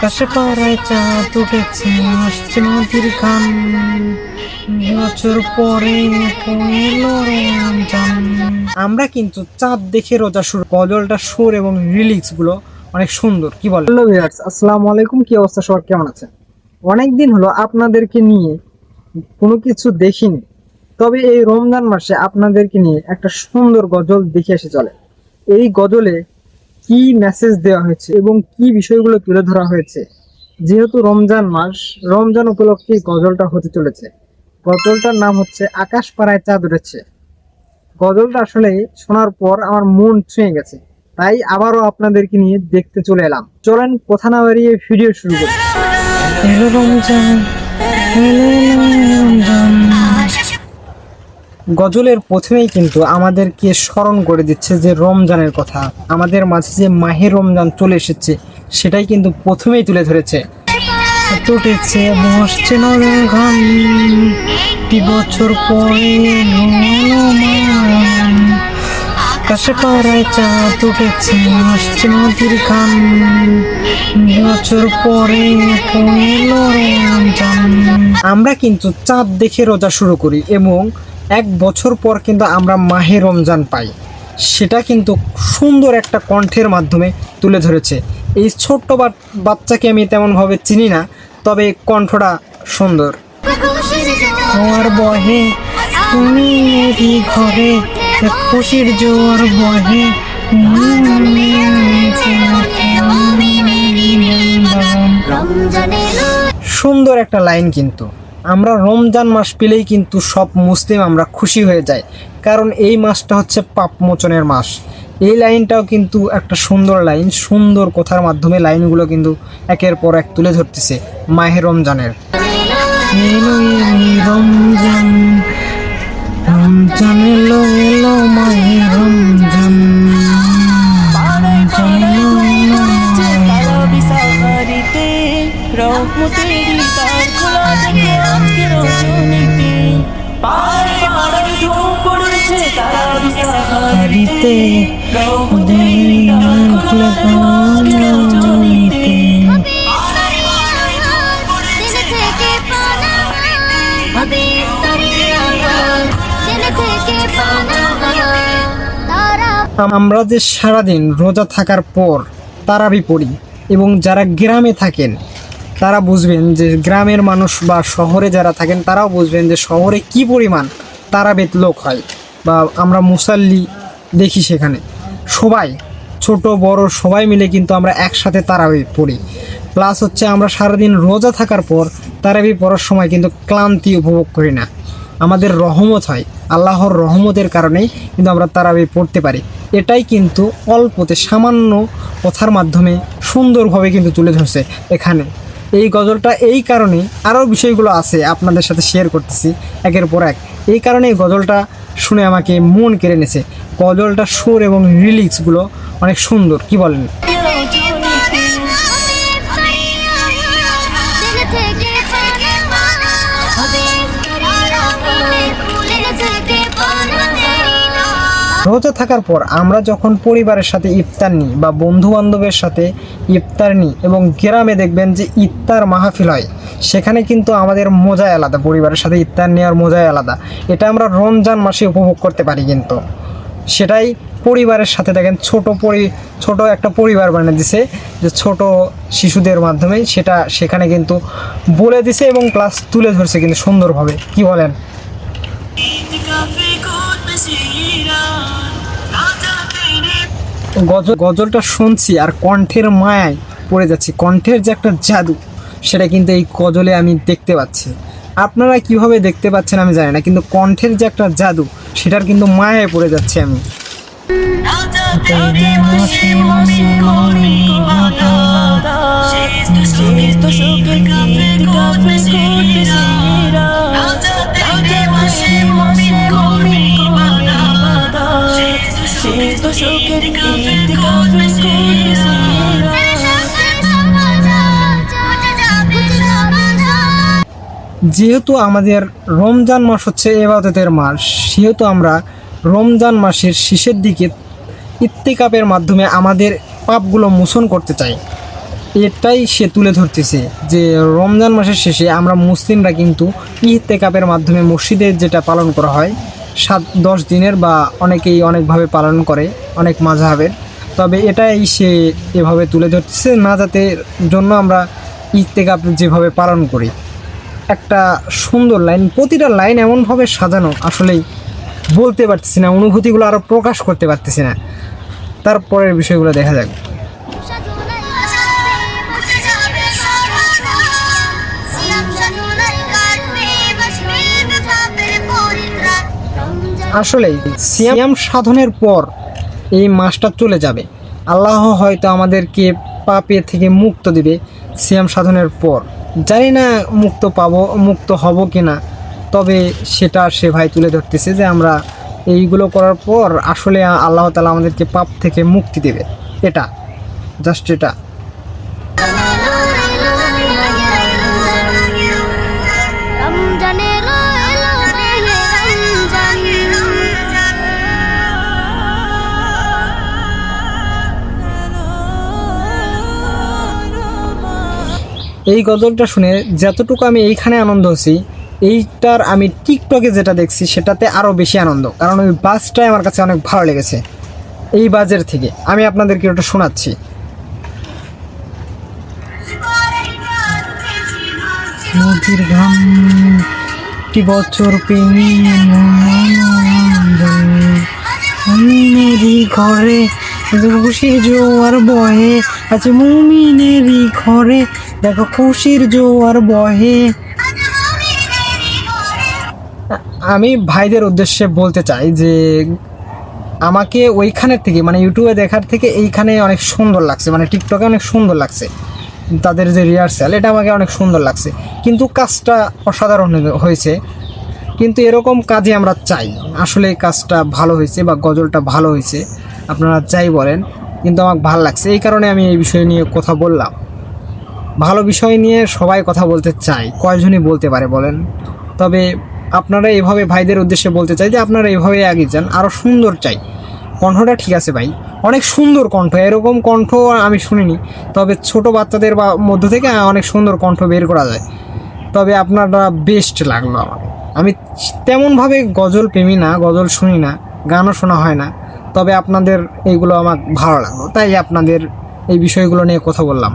আকাশে পাড়ায় চাঁদ উঠেছে, আসছে নদীর গান, বছর পরে এলো রমজান। আমরা কিন্তু চাঁদ দেখে রোজা শুরু, গজলটা সুর এবং রিলিক্স গুলো অনেক সুন্দর, কি বলে? হ্যালো ভিউয়ার্স, আসসালামু আলাইকুম। কি অবস্থা সবার, কেমন আছেন? অনেকদিন হলো আপনাদেরকে নিয়ে কোনো কিছু দেখিনি, তবে এই রমজান মাসে আপনাদেরকে নিয়ে একটা সুন্দর গজল দেখে এসে চলে। এই গজলে কি মেসেজ দেওয়া হয়েছে এবং কি বিষয়গুলো তুলে ধরা হয়েছে, যেহেতু রমজান মাস, রমজান উপলক্ষে গজলটা হতে চলেছে। গজলটার নাম হচ্ছে আকাশ পাড়ায় চাঁদ উঠেছে। গজলটা আসলে শোনার পর আমার মন ছুঁয়ে গেছে, তাই আবারও আপনাদেরকে নিয়ে দেখতে চলে এলাম। চলেন কথা না বাড়িয়ে ভিডিও শুরু করি। এলো রমজান, এলো রমজান। গজলের প্রথমেই কিন্তু আমাদেরকে স্মরণ করে দিচ্ছে যে রমজানের কথা, আমাদের মাঝে যে মাহে রমজান চলে এসেছে সেটাই কিন্তু প্রথমেই তুলে ধরেছে। উঠেছে বসছে গান, বছর পরে আকাশে পাড়ায় চাঁদ উঠেছে, আসছে নদীর গান, বছর পরে এলো রমজান। আমরা কিন্তু চাঁদ দেখে রোজা শুরু করি এবং এক বছর পর কিন্তু আমরা মাহে রমজান পাই। সেটা কিন্তু সুন্দর একটা কণ্ঠের মাধ্যমে তুলে ধরেছে। এই ছোট্ট বাচ্চাকে আমি তেমনভাবে চিনি না, তবে কণ্ঠটা সুন্দর। জোয়ার বহে তুমি ঘরে, খুশির জোয়ার বহে। সুন্দর একটা লাইন। কিন্তু আমরা রমজান মাস পেলেই কিন্তু সব মুসলিম আমরা খুশি হয়ে যাই, কারণ এই মাসটা হচ্ছে পাপ মোচনের মাস। এই লাইনটাও কিন্তু একটা সুন্দর লাইন, সুন্দর কথার মাধ্যমে লাইনগুলো কিন্তু একের পর এক তুলে ধরতেছে মাহে রমজানের। রমজান, রমজান এলো এলো মাহে রমজান। আমরা যে সারাদিন রোজা থাকার পর তারাবি পড়ি, এবং যারা গ্রামে থাকেন তারা বুঝবেন যে গ্রামের মানুষ, বা শহরে যারা থাকেন তারাও বুঝবেন যে শহরে কি পরিমাণ তারাবির লোক হয়, বা আমরা মুসাল্লি দেখি সেখানে সবাই ছোট বড় সবাই মিলে কিন্তু আমরা একসাথে তারাবি পড়ি। প্লাস হচ্ছে আমরা সারাদিন রোজা থাকার পর তারাবি পড়ার সময় কিন্তু ক্লান্তি উপভোগ করি না। আমাদের রহমত হয়, আল্লাহর রহমতের কারণেই কিন্তু আমরা তারাবি পড়তে পারি। এটাই কিন্তু অল্পতে সামান্য কথার মাধ্যমে সুন্দরভাবে কিন্তু তুলে ধরছে এখানে এই গজলটা। এই কারণে আরও বিষয়গুলো আছে আপনাদের সাথে শেয়ার করতেছি একের পর এক। এই কারণে এই গজলটা শুনে আমাকে মন কেড়ে নিয়েছে। গজলটা সুর এবং রিলিক্সগুলো অনেক সুন্দর, কি বলেন? রোজা থাকার পর আমরা যখন পরিবারের সাথে ইফতার নিই বা বন্ধু বান্ধবের সাথে ইফতার নিই, এবং গ্রামে দেখবেন যে ইফতার মাহফিল হয়, সেখানে কিন্তু আমাদের মজাই আলাদা। পরিবারের সাথে ইফতার নেওয়ার মজাই আলাদা। এটা আমরা রমজান মাসে উপভোগ করতে পারি। কিন্তু সেটাই পরিবারের সাথে দেখেন ছোট একটা পরিবার বানিয়ে দিছে, যে ছোট শিশুদের মাধ্যমে সেটা সেখানে কিন্তু বলে দিছে এবং প্লাস তুলে ধরছে কিন্তু সুন্দরভাবে, কি বলেন? গজলটা শুনছি আর কণ্ঠের মায়ায় পড়ে যাচ্ছি। কণ্ঠের যে একটা জাদু, সেটা কিন্তু এই গজলে আমি দেখতে পাচ্ছি। আপনারা কিভাবে দেখতে পাচ্ছেন আমি জানি না, কিন্তু কণ্ঠের যে একটা জাদু, সেটার কিন্তু মায়ায় পড়ে যাচ্ছি আমি। যেহেতু আমাদের রমজান মাস হচ্ছে ইবাদতের মাস, সেহেতু আমরা রমজান মাসের শেষের দিকে ইত্তিকাফের মাধ্যমে আমাদের পাপগুলো মোচন করতে চাই। এটাই সে তুলে ধরতেছে যে রমজান মাসের শেষে আমরা মুসলিমরা কিন্তু ইতিকাফের মাধ্যমে মসজিদে যেটা পালন করা হয় 7-10 দিনের, বা অনেকেই অনেকভাবে পালন করে অনেক মাযহাবের, তবে এটাই সে এভাবে তুলে ধরতেছে নাজাতের জন্য আমরা ইতিকাফ যেভাবে পালন করি। একটা সুন্দর লাইন, প্রতিটা লাইন এমনভাবে সাজানো, আসলেই বলতে পারতেছি না, অনুভূতিগুলো আরও প্রকাশ করতে পারতেছি না। তারপরের বিষয়গুলো দেখা যাক। আসলেই সিয়াম সাধনের পর এই মাসটা চলে যাবে, আল্লাহ হয়তো আমাদেরকে পাপে থেকে মুক্ত দিবে সিয়াম সাধনের পর। জানি না মুক্ত হব কি না, তবে সেটা সে ভাই তুলে ধরতেছে যে আমরা এইগুলো করার পর আসলে আল্লাহ তাআলা আমাদেরকে পাপ থেকে মুক্তি দেবে। এটা জাস্ট এটা। এই গজলটা শুনে যতটুকু আমি এইখানে আনন্দ হচ্ছি, এইটার আমি টিকটকে যেটা দেখছি সেটাতে আরও বেশি আনন্দ, কারণ ওই বাজটাই আমার কাছে অনেক ভালো লেগেছে। এই বাজের থেকে আমি আপনাদেরকে ওটা শোনাচ্ছি। নদীর ঘাম একটি বছর মুমিনেরই ঘরে খুশির জোয়ার বহে, আচ্ছা মুমিনেরই ঘরে দেখো খুশির জোয়ার বহে। আমি ভাইদের উদ্দেশ্যে বলতে চাই যে আমাকে ওইখানের থেকে, মানে ইউটিউবে দেখার থেকে এইখানে অনেক সুন্দর লাগছে, মানে টিকটকে অনেক সুন্দর লাগছে তাদের যে রিহার্সাল, এটা আমাকে অনেক সুন্দর লাগছে। কিন্তু কাজটা অসাধারণ হয়েছে, কিন্তু এরকম কাজে আমরা চাই। আসলে কাজটা ভালো হয়েছে বা গজলটা ভালো হয়েছে, আপনারা যাই বলেন, কিন্তু আমার ভালো লাগছে, এই কারণে আমি এই বিষয় নিয়ে কথা বললাম। ভালো বিষয় নিয়ে সবাই কথা বলতে চায়, কয়জনই বলতে পারে বলেন? তবে আপনারা এভাবে ভাইদের উদ্দেশ্যে বলতে চাই যে আপনারা এভাবে এগিয়ে যান, আরও সুন্দর চাই। কণ্ঠটা ঠিক আছে ভাই, অনেক সুন্দর কণ্ঠ, এরকম কণ্ঠ আমি শুনিনি। তবে ছোট বাচ্চাদের বা মধ্য থেকে অনেক সুন্দর কণ্ঠ বের করা যায়। তবে আপনারা বেস্ট লাগলো আমাকে। আমি তেমনভাবে গজল প্রেমী না, গজল শুনি না, গানও শোনা হয় না, তবে আপনাদের এইগুলো আমার ভালো লাগলো, তাই আপনাদের এই বিষয়গুলো নিয়ে কথা বললাম।